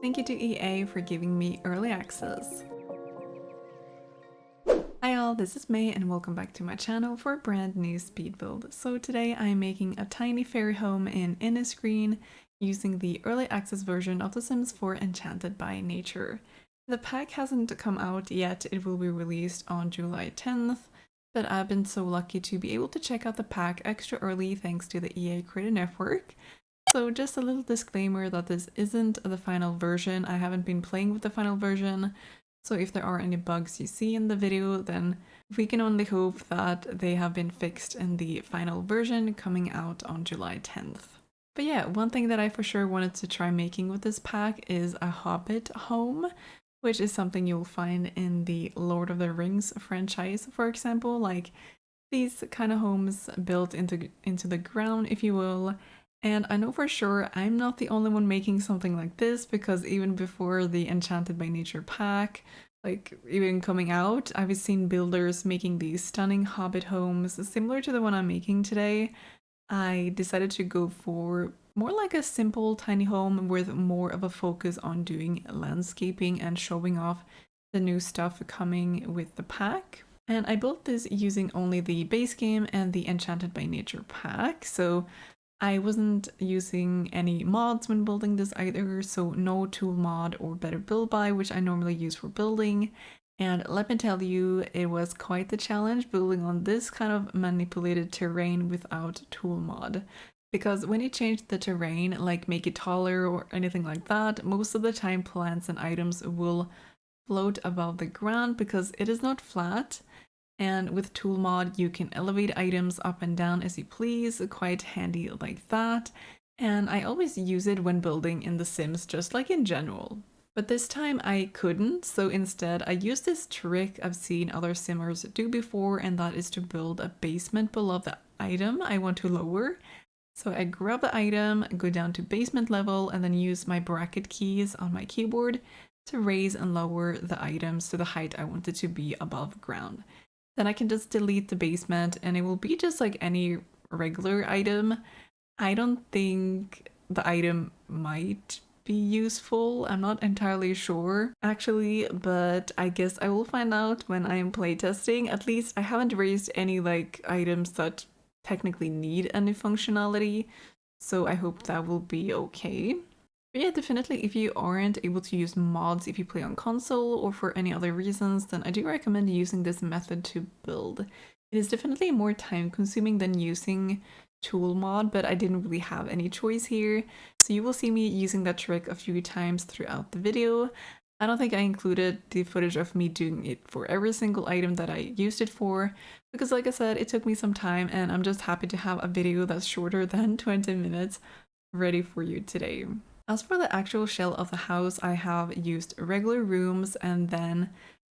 Thank you to EA for giving me early access. Hi all, this is May and welcome back to my channel for a brand new speed build. So today I'm making a tiny fairy home in Innisgreen using the early access version of The Sims 4 Enchanted by Nature. The pack hasn't come out yet, it will be released on July 10th, but I've been so lucky to be able to check out the pack extra early thanks to the EA Creator Network. So just a little disclaimer that this isn't the final version. I haven't been playing with the final version, so if there are any bugs you see in the video, then we can only hope that they have been fixed in the final version coming out on July 10th. But yeah, one thing that I for sure wanted to try making with this pack is a hobbit home, which is something you'll find in the Lord of the Rings franchise, for example, like these kind of homes built into the ground, if you will. And I know for sure I'm not the only one making something like this, because even before the Enchanted by Nature pack, like even coming out, I've seen builders making these stunning hobbit homes similar to the one I'm making today. I decided to go for more like a simple tiny home with more of a focus on doing landscaping and showing off the new stuff coming with the pack. And I built this using only the base game and the Enchanted by Nature pack, so I wasn't using any mods when building this either, so no tool mod or better build by, which I normally use for building. And let me tell you, it was quite the challenge building on this kind of manipulated terrain without tool mod. Because when you change the terrain, like make it taller or anything like that, most of the time plants and items will float above the ground because it is not flat. And with tool mod, you can elevate items up and down as you please, quite handy like that. And I always use it when building in The Sims, just like in general. But this time I couldn't, so instead I used this trick I've seen other simmers do before, and that is to build a basement below the item I want to lower. So I grab the item, go down to basement level, and then use my bracket keys on my keyboard to raise and lower the items to the height I want it to be above ground. Then I can just delete the basement and it will be just like any regular item. I don't think the item might be useful. I'm not entirely sure actually, but I guess I will find out when I am playtesting. At least I haven't raised any like items that technically need any functionality, so I hope that will be okay. But yeah, definitely if you aren't able to use mods if you play on console or for any other reasons, then I do recommend using this method to build. It is definitely more time consuming than using tool mod, but I didn't really have any choice here. So you will see me using that trick a few times throughout the video. I don't think I included the footage of me doing it for every single item that I used it for, because like I said, it took me some time and I'm just happy to have a video that's shorter than 20 minutes ready for you today. As for the actual shell of the house, I have used regular rooms, and then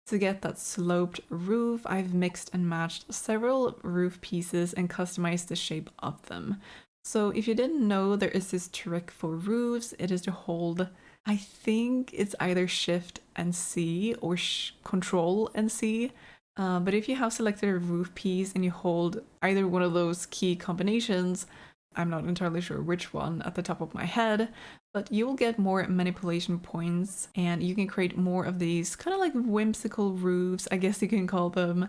to get that sloped roof, I've mixed and matched several roof pieces and customized the shape of them. So if you didn't know, there is this trick for roofs. It is to hold, I think it's either Shift and C or Control and C. But if you have selected a roof piece and you hold either one of those key combinations, I'm not entirely sure which one at the top of my head, but you will get more manipulation points and you can create more of these kind of like whimsical roofs, I guess you can call them.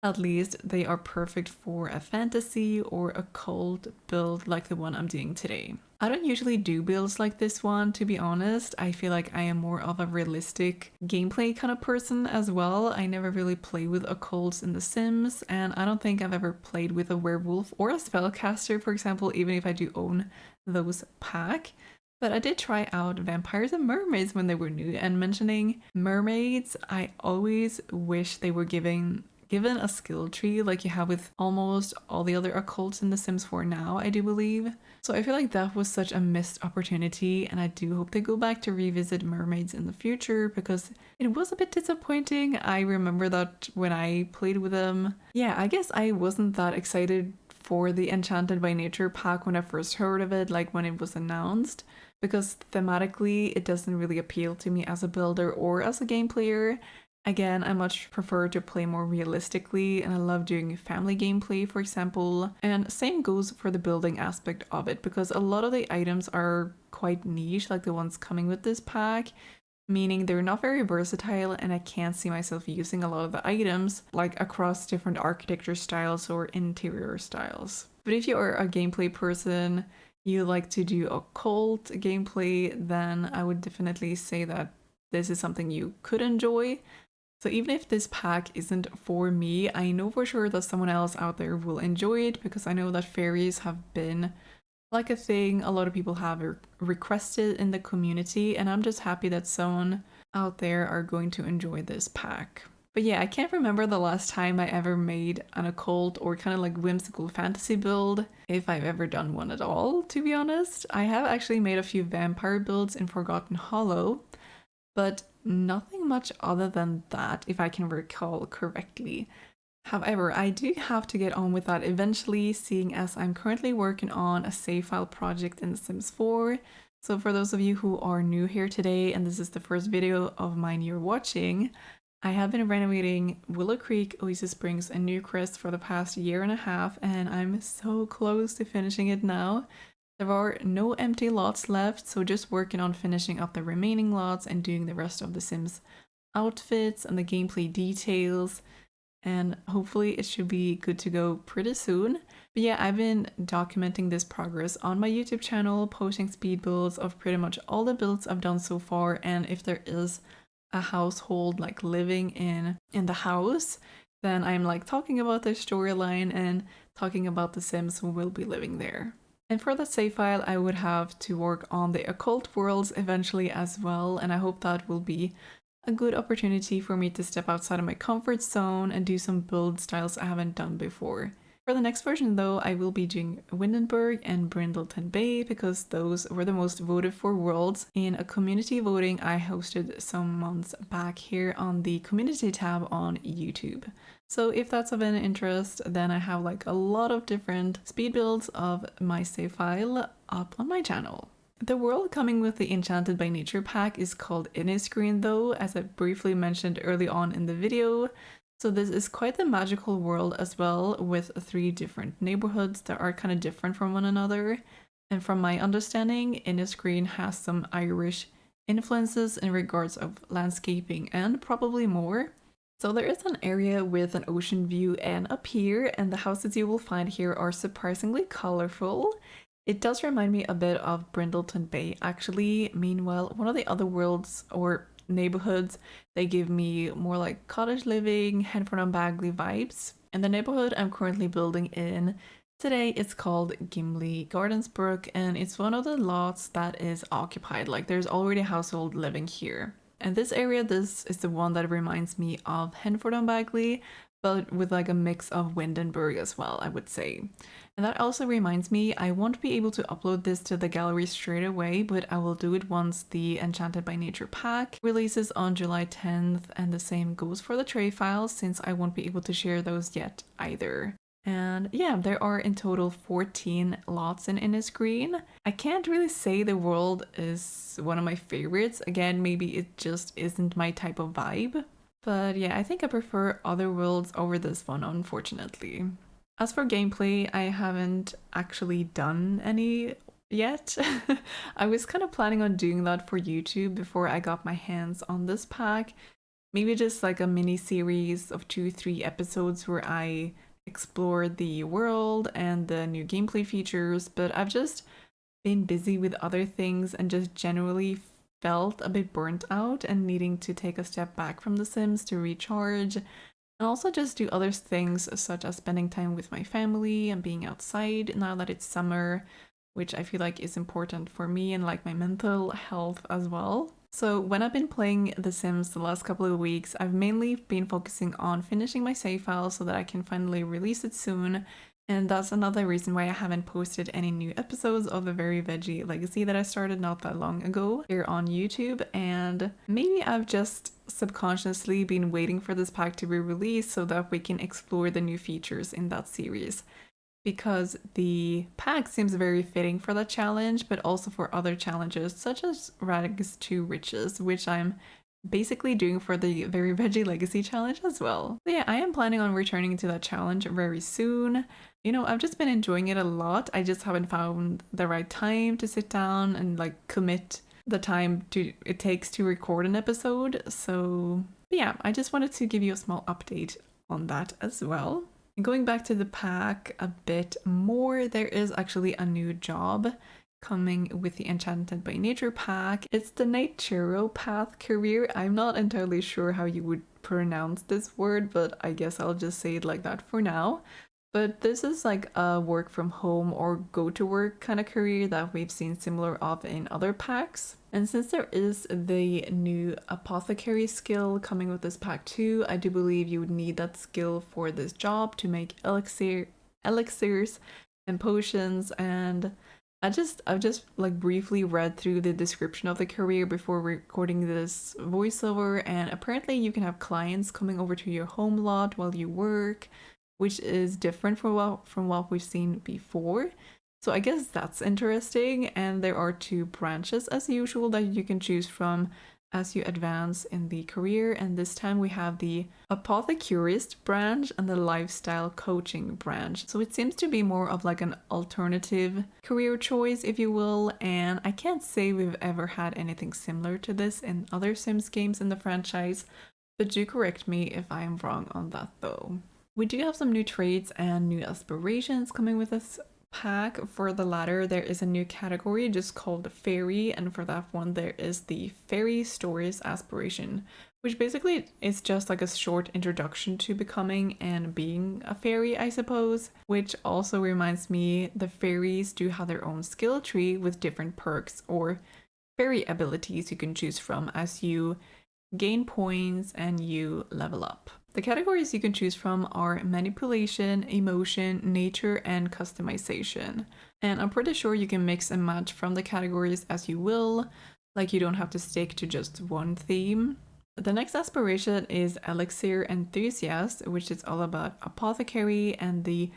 At least they are perfect for a fantasy or occult build like the one I'm doing today. I don't usually do builds like this one, to be honest. I feel like I am more of a realistic gameplay kind of person as well. I never really play with occults in The Sims, and I don't think I've ever played with a werewolf or a spellcaster, for example, even if I do own those pack. But I did try out vampires and mermaids when they were new, and mentioning mermaids, I always wish they were given a skill tree like you have with almost all the other occults in The Sims 4 now, I do believe. So I feel like that was such a missed opportunity, and I do hope they go back to revisit mermaids in the future because it was a bit disappointing. I remember that when I played with them, yeah, I guess I wasn't that excited for the Enchanted by Nature pack when I first heard of it, like when it was announced, because thematically it doesn't really appeal to me as a builder or as a game player. Again, I much prefer to play more realistically, and I love doing family gameplay, for example. And same goes for the building aspect of it, because a lot of the items are quite niche, like the ones coming with this pack, meaning they're not very versatile, and I can't see myself using a lot of the items, like across different architecture styles or interior styles. But if you are a gameplay person, you like to do occult gameplay, then I would definitely say that this is something you could enjoy. So even if this pack isn't for me, I know for sure that someone else out there will enjoy it, because I know that fairies have been like a thing a lot of people have requested in the community, and I'm just happy that someone out there are going to enjoy this pack. But yeah, I can't remember the last time I ever made an occult or kind of like whimsical fantasy build, if I've ever done one at all, to be honest. I have actually made a few vampire builds in Forgotten Hollow, but nothing much other than that, if I can recall correctly. However, I do have to get on with that eventually, seeing as I'm currently working on a save file project in The Sims 4. So for those of you who are new here today, and this is the first video of mine you're watching, I have been renovating Willow Creek, Oasis Springs, and Newcrest for the past year and a half, and I'm so close to finishing it now. There are no empty lots left, so just working on finishing up the remaining lots and doing the rest of the Sims outfits and the gameplay details, and hopefully it should be good to go pretty soon. But yeah, I've been documenting this progress on my YouTube channel, posting speed builds of pretty much all the builds I've done so far, and if there is a household like living in the house, then I'm like talking about their storyline and talking about the Sims who will be living there. And for the save file, I would have to work on the occult worlds eventually as well, and I hope that will be a good opportunity for me to step outside of my comfort zone and do some build styles I haven't done before. For the next version though, I will be doing Windenburg and Brindleton Bay, because those were the most voted for worlds in a community voting I hosted some months back here on the community tab on YouTube. So if that's of any interest, then I have like a lot of different speed builds of my save file up on my channel. The world coming with the Enchanted by Nature pack is called Innisgreen though, as I briefly mentioned early on in the video. So this is quite the magical world as well, with 3 different neighborhoods that are kind of different from one another. And from my understanding, Innisgreen has some Irish influences in regards of landscaping and probably more. So there is an area with an ocean view and a pier, and the houses you will find here are surprisingly colorful. It does remind me a bit of Brindleton Bay actually. Meanwhile, one of the other worlds or neighborhoods, they give me more like cottage living, Henford and Bagley vibes. And the neighborhood I'm currently building in today is called Gimmley Gardensbrook, and it's one of the lots that is occupied. Like there's already a household living here. And this area, this is the one that reminds me of Henford and Bagley, but with like a mix of Windenburg as well, I would say. And that also reminds me, I won't be able to upload this to the gallery straight away, but I will do it once the Enchanted by Nature pack releases on July 10th, and the same goes for the tray files, since I won't be able to share those yet either. And yeah, there are in total 14 lots in Innisgreen. I can't really say the world is one of my favorites. Again, maybe it just isn't my type of vibe. But yeah, I think I prefer other worlds over this one, unfortunately. As for gameplay, I haven't actually done any yet. I was kind of planning on doing that for YouTube before I got my hands on this pack. Maybe just like a mini series of 2-3 episodes where I explore the world and the new gameplay features, but I've just been busy with other things and just generally felt a bit burnt out and needing to take a step back from The Sims to recharge, and also just do other things such as spending time with my family and being outside now that it's summer, which I feel like is important for me and like my mental health as well. So when I've been playing The Sims the last couple of weeks, I've mainly been focusing on finishing my save file so that I can finally release it soon. And that's another reason why I haven't posted any new episodes of the Very Veggie Legacy that I started not that long ago here on YouTube. And maybe I've just subconsciously been waiting for this pack to be released so that we can explore the new features in that series, because the pack seems very fitting for that challenge, but also for other challenges such as Rags to Riches, which I'm basically doing for the Very Veggie Legacy Challenge as well. So yeah, I am planning on returning to that challenge very soon. You know, I've just been enjoying it a lot. I just haven't found the right time to sit down and like commit the time it takes to record an episode. So yeah, I just wanted to give you a small update on that as well. And going back to the pack a bit more, there is actually a new job coming with the Enchanted by Nature pack. It's the naturopath career. I'm not entirely sure how you would pronounce this word, but I guess I'll just say it like that for now. But this is like a work from home or go to work kind of career that we've seen similar of in other packs. And since there is the new apothecary skill coming with this pack too, I do believe you would need that skill for this job to make elixirs and potions. And I've just like briefly read through the description of the career before recording this voiceover, and apparently you can have clients coming over to your home lot while you work, which is different from what we've seen before. So I guess that's interesting, and there are 2 branches as usual that you can choose from as you advance in the career, and this time we have the apothecurist branch and the lifestyle coaching branch. So it seems to be more of like an alternative career choice, if you will, and I can't say we've ever had anything similar to this in other Sims games in the franchise, but do correct me if I am wrong on that though. We do have some new traits and new aspirations coming with this pack. For the latter, there is a new category just called fairy, and for that one there is the fairy stories aspiration, which basically is just like a short introduction to becoming and being a fairy, I suppose. Which also reminds me, the fairies do have their own skill tree with different perks or fairy abilities you can choose from as you gain points and you level up. The categories you can choose from are manipulation, emotion, nature, and customization. And I'm pretty sure you can mix and match from the categories as you will, like you don't have to stick to just one theme. The next aspiration is elixir enthusiast, which is all about apothecary and the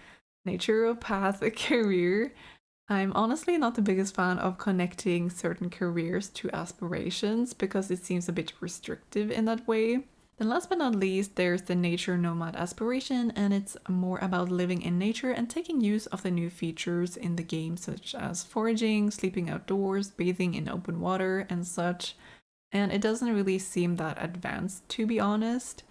naturopath career. I'm honestly not the biggest fan of connecting certain careers to aspirations because it seems a bit restrictive in that way. Then last but not least, there's the nature nomad aspiration, and it's more about living in nature and taking use of the new features in the game, such as foraging, sleeping outdoors, bathing in open water, and such. And it doesn't really seem that advanced, to be honest.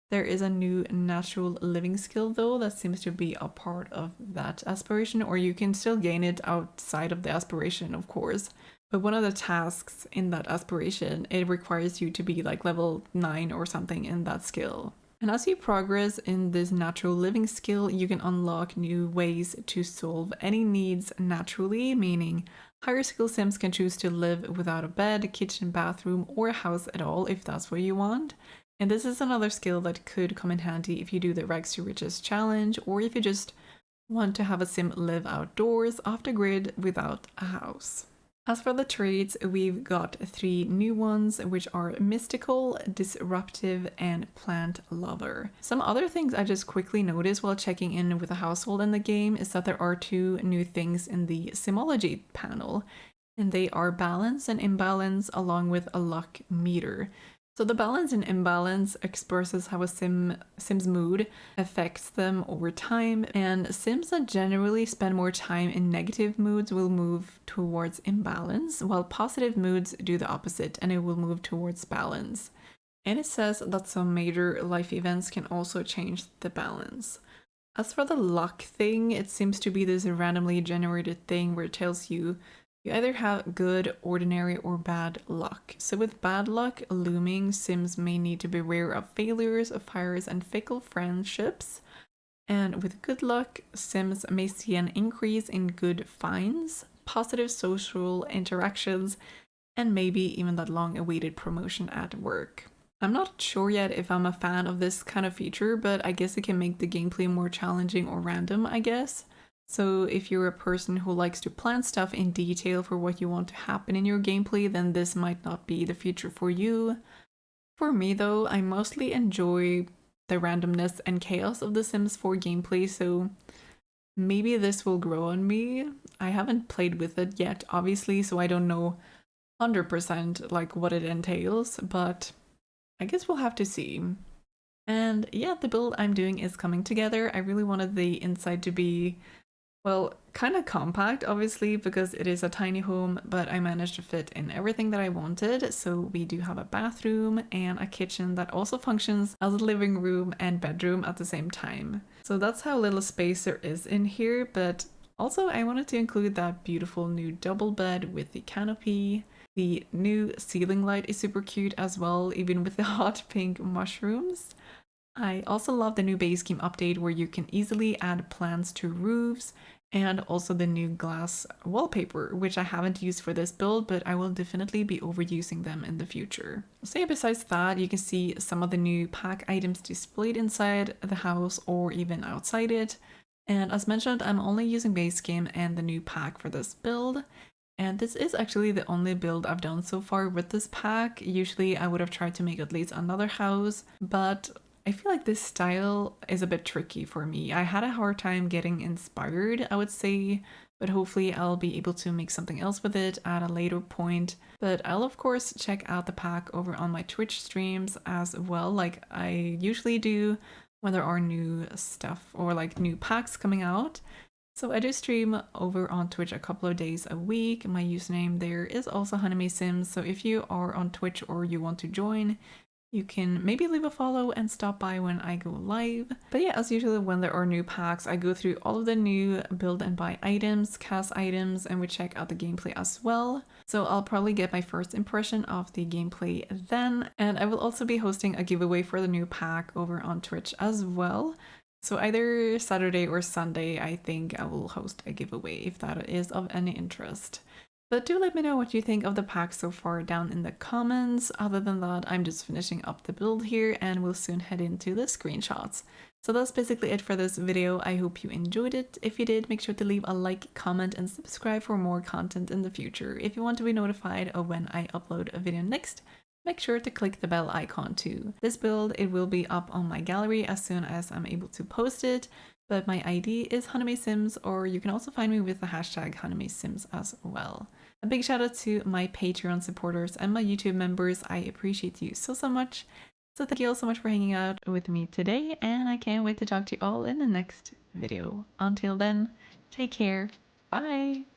There is a new natural living skill though that seems to be a part of that aspiration, or you can still gain it outside of the aspiration, of course. But one of the tasks in that aspiration, it requires you to be like level 9 or something in that skill. And as you progress in this natural living skill, you can unlock new ways to solve any needs naturally, meaning higher skill Sims can choose to live without a bed, kitchen, bathroom, or a house at all if that's what you want. And this is another skill that could come in handy if you do the Rags to Riches challenge, or if you just want to have a Sim live outdoors off the grid without a house. As for the traits, we've got 3 new ones, which are mystical, disruptive, and plant lover. Some other things I just quickly noticed while checking in with a household in the game is that there are 2 new things in the Simology panel, and they are balance and imbalance along with a luck meter. So the balance and imbalance expresses how a Sim's mood affects them over time, and Sims that generally spend more time in negative moods will move towards imbalance, while positive moods do the opposite and it will move towards balance. And it says that some major life events can also change the balance. As for the luck thing, it seems to be this randomly generated thing where it tells you either have good, ordinary, or bad luck. So with bad luck looming, Sims may need to beware of failures, fires, and fickle friendships. And with good luck, Sims may see an increase in good finds, positive social interactions, and maybe even that long-awaited promotion at work. I'm not sure yet if I'm a fan of this kind of feature, but I guess it can make the gameplay more challenging or random, I guess. So if you're a person who likes to plan stuff in detail for what you want to happen in your gameplay, then this might not be the feature for you. For me though, I mostly enjoy the randomness and chaos of the Sims 4 gameplay, so maybe this will grow on me. I haven't played with it yet, obviously, so I don't know 100% like what it entails, but I guess we'll have to see. And yeah, the build I'm doing is coming together. I really wanted the inside to be, well, kind of compact, obviously, because it is a tiny home, but I managed to fit in everything that I wanted. So we do have a bathroom and a kitchen that also functions as a living room and bedroom at the same time. So that's how little space there is in here, but also I wanted to include that beautiful new double bed with the canopy. The new ceiling light is super cute as well, even with the hot pink mushrooms. I also love the new base game update where you can easily add plants to roofs, and also the new glass wallpaper, which I haven't used for this build, but I will definitely be overusing them in the future. So yeah, besides that, you can see some of the new pack items displayed inside the house or even outside it. And as mentioned, I'm only using base game and the new pack for this build. And this is actually the only build I've done so far with this pack. Usually I would have tried to make at least another house, but I feel like this style is a bit tricky for me. I had a hard time getting inspired, I would say, but hopefully I'll be able to make something else with it at a later point. But I'll of course check out the pack over on my Twitch streams as well, like I usually do when there are new stuff or like new packs coming out. So I do stream over on Twitch a couple of days a week. My username there is also honeymaysims, so if you are on Twitch or you want to join, you can maybe leave a follow and stop by when I go live. But yeah, as usual, when there are new packs, I go through all of the new build and buy items, cast items, and we check out the gameplay as well. So I'll probably get my first impression of the gameplay then. And I will also be hosting a giveaway for the new pack over on Twitch as well. So either Saturday or Sunday, I think I will host a giveaway if that is of any interest. But do let me know what you think of the pack so far down in the comments. Other than that, I'm just finishing up the build here and we'll soon head into the screenshots. So that's basically it for this video. I hope you enjoyed it. If you did, make sure to leave a like, comment, and subscribe for more content in the future. If you want to be notified of when I upload a video next, make sure to click the bell icon too. This build, it will be up on my gallery as soon as I'm able to post it. But my ID is honeymaysims, or you can also find me with the hashtag honeymaysims as well. A big shout out to my Patreon supporters and my YouTube members. I appreciate you so much. So thank you all so much for hanging out with me today, and I can't wait to talk to you all in the next video. Until then, take care. Bye!